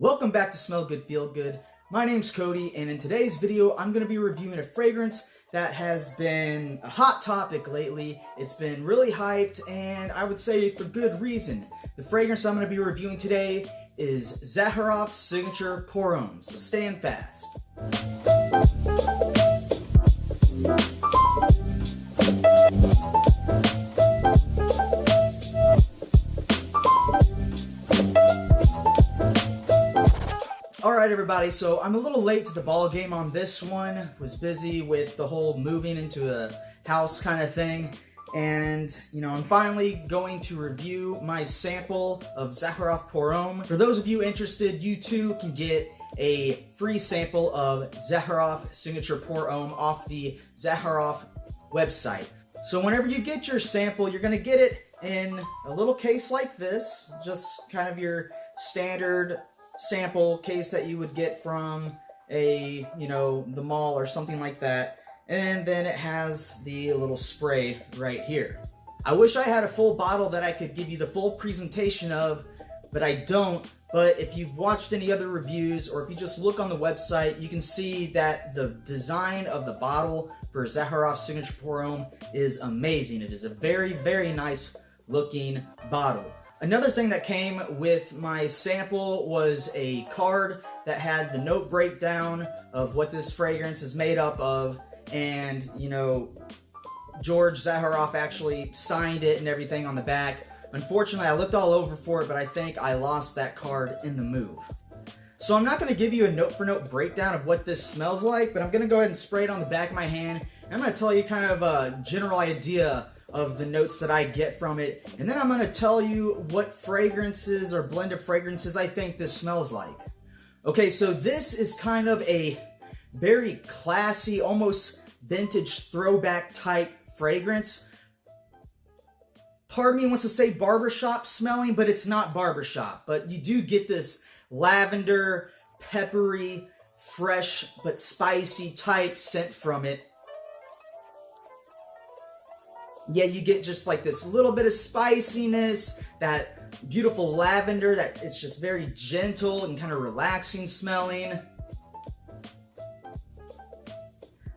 Welcome back to Smell Good, Feel Good. My name's Cody, and in today's video, I'm going to be reviewing a fragrance that has been a hot topic lately. It's been really hyped, and I would say for good reason. The fragrance I'm going to be reviewing today is Zaharoff Signature Pour Homme, so stand fast. Alright everybody, so I'm a little late to the ball game on this one. Was busy with the whole moving into a house kind of thing. And, I'm finally going to review my sample of Zaharoff Pour Homme. For those of you interested, you too can get a free sample of Zaharoff Signature Pour Homme off the Zaharoff website. So whenever you get your sample, you're going to get it in a little case like this. Just kind of your standard sample case that you would get from the mall or something like that. And then it has the little spray right here. I wish I had a full bottle that I could give you the full presentation of, but I don't. But if you've watched any other reviews, or if you just look on the website, you can see that the design of the bottle for Zaharoff Signature Pour Homme is amazing. It is a very, very nice looking bottle. Another thing that came with my sample was a card that had the note breakdown of what this fragrance is made up of, and George Zaharoff actually signed it and everything on the back. Unfortunately, I looked all over for it, but I think I lost that card in the move. So I'm not going to give you a note-for-note breakdown of what this smells like, but I'm going to go ahead and spray it on the back of my hand, and I'm going to tell you kind of a general idea of the notes that I get from it, and then I'm going to tell you what fragrances or blend of fragrances I think this smells like. Okay, so this is kind of a very classy, almost vintage throwback type fragrance. Part of me wants to say barbershop smelling, but it's not barbershop. But you do get this lavender, peppery, fresh but spicy type scent from it. Yeah, you get just like this little bit of spiciness, that beautiful lavender, that it's just very gentle and kind of relaxing smelling.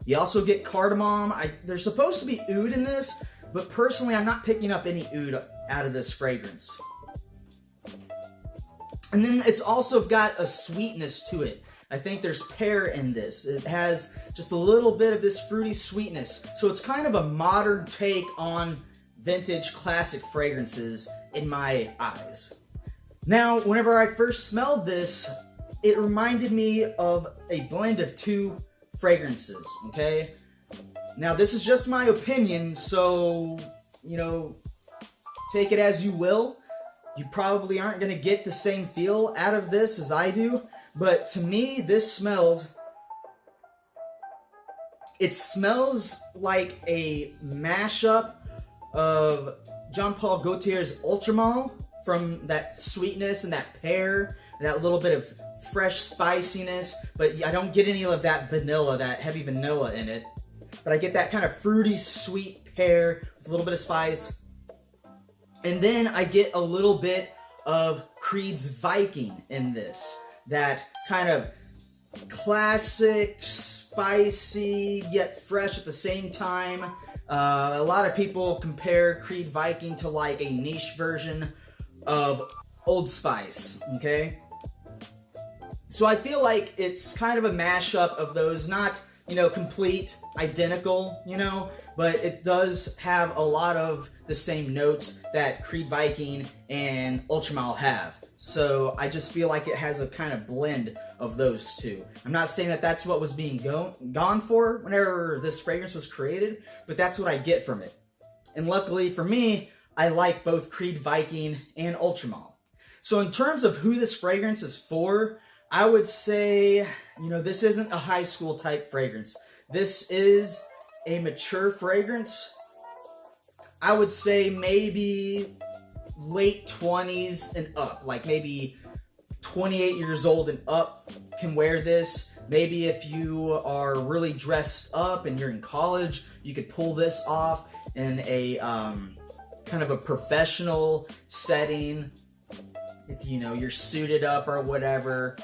You also get cardamom. There's supposed to be oud in this, but personally I'm not picking up any oud out of this fragrance. And then it's also got a sweetness to it. I think there's pear in this. It has just a little bit of this fruity sweetness. So it's kind of a modern take on vintage classic fragrances in my eyes. Now, whenever I first smelled this, it reminded me of a blend of two fragrances, okay? Now, this is just my opinion, so, take it as you will. You probably aren't going to get the same feel out of this as I do. But to me, this smells like a mashup of Jean Paul Gaultier's Ultramalt, from that sweetness and that pear, and that little bit of fresh spiciness, but I don't get any of that vanilla, that heavy vanilla in it. But I get that kind of fruity, sweet pear with a little bit of spice. And then I get a little bit of Creed's Viking in this. That kind of classic, spicy, yet fresh at the same time. A lot of people compare Creed Viking to like a niche version of Old Spice, okay? So I feel like it's kind of a mashup of those, not, complete, identical, but it does have a lot of the same notes that Creed Viking and Ultramalt have. So I just feel like it has a kind of blend of those two. I'm not saying that that's what was being gone for whenever this fragrance was created, but that's what I get from it. And luckily for me, I like both Creed Viking and Ultramalt. So in terms of who this fragrance is for, I would say, this isn't a high school type fragrance. This is a mature fragrance. I would say maybe late 20s and up, like maybe 28 years old and up can wear this. Maybe if you are really dressed up and you're in college, you could pull this off in a kind of a professional setting. if you know, you're suited up or whatever.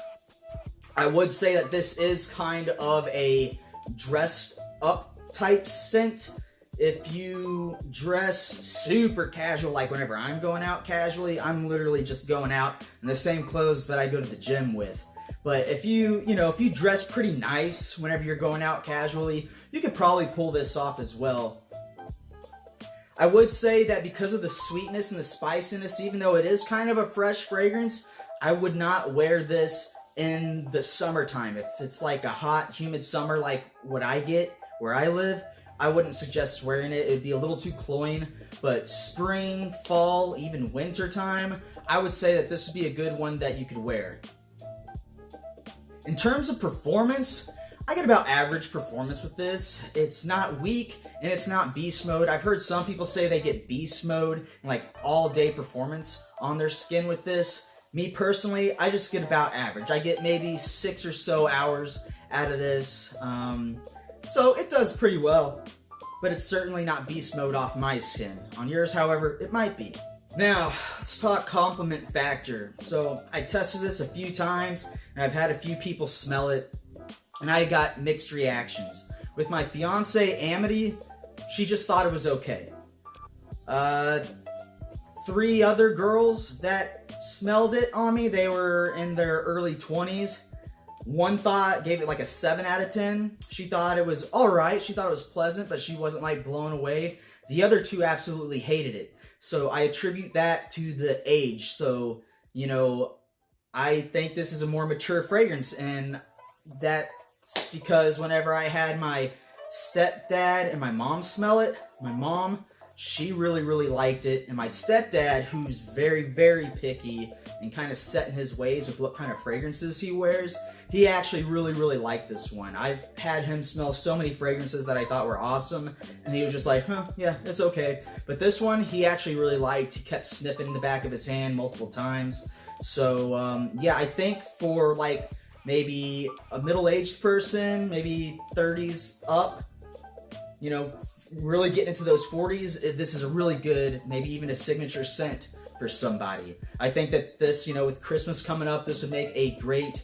I would say that this is kind of a dressed up type scent. If you dress super casual, like whenever I'm going out casually, I'm literally just going out in the same clothes that I go to the gym with. But if you dress pretty nice whenever you're going out casually, you could probably pull this off as well. I would say that because of the sweetness and the spiciness, even though it is kind of a fresh fragrance, I would not wear this in the summertime. If it's like a hot, humid summer like what I get where I live, I wouldn't suggest wearing it. It'd be a little too cloying. But spring, fall, even winter time, I would say that this would be a good one that you could wear. In terms of performance, I get about average performance with this. It's not weak and it's not beast mode. I've heard some people say they get beast mode and like all day performance on their skin with this. Me personally, I just get about average. I get maybe 6 or so hours out of this. So it does pretty well, but it's certainly not beast mode off my skin. On yours, however, it might be. Now, let's talk compliment factor. So I tested this a few times and I've had a few people smell it and I got mixed reactions. With my fiance, Amity, she just thought it was okay. 3 other girls that smelled it on me, they were in their early 20s. One gave it like a 7 out of 10. She thought it was alright. She thought it was pleasant, but she wasn't like blown away. The other 2 absolutely hated it. So I attribute that to the age. So, you know, I think this is a more mature fragrance, and that's because whenever I had my stepdad and my mom smell it, my mom, she really, really liked it. And my stepdad, who's very, very picky and kind of set in his ways with what kind of fragrances he wears, he actually really, really liked this one. I've had him smell so many fragrances that I thought were awesome, and he was just like, huh, yeah, it's okay. But this one, he actually really liked. He kept sniffing in the back of his hand multiple times. So, yeah, I think for like maybe a middle-aged person, maybe 30s up, you know, really getting into those 40s, this is a really good, maybe even a signature scent for somebody. I think that this, you know, with Christmas coming up, this would make a great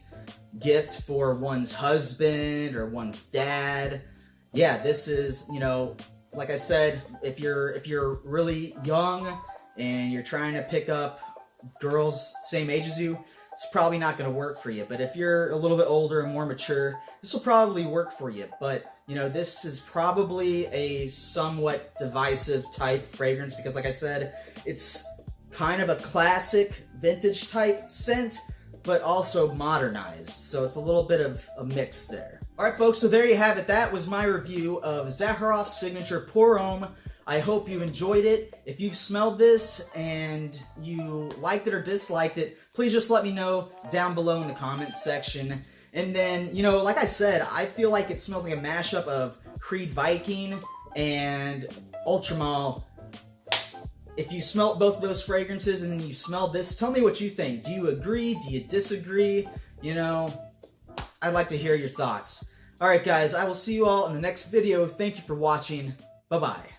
gift for one's husband or one's dad. Yeah, this is, you know, like I said, if you're really young and you're trying to pick up girls same age as you, it's probably not going to work for you. But if you're a little bit older and more mature, this will probably work for you. But, you know, this is probably a somewhat divisive type fragrance because, like I said, it's kind of a classic vintage type scent, but also modernized. So it's a little bit of a mix there. All right, folks, so there you have it. That was my review of Zaharoff Signature Pour Homme. I hope you enjoyed it. If you've smelled this and you liked it or disliked it, please just let me know down below in the comments section. And then, you know, like I said, I feel like it smells like a mashup of Creed Viking and Ultramal. If you smelled both of those fragrances and then you smelled this, tell me what you think. Do you agree? Do you disagree? You know, I'd like to hear your thoughts. All right, guys, I will see you all in the next video. Thank you for watching. Bye-bye.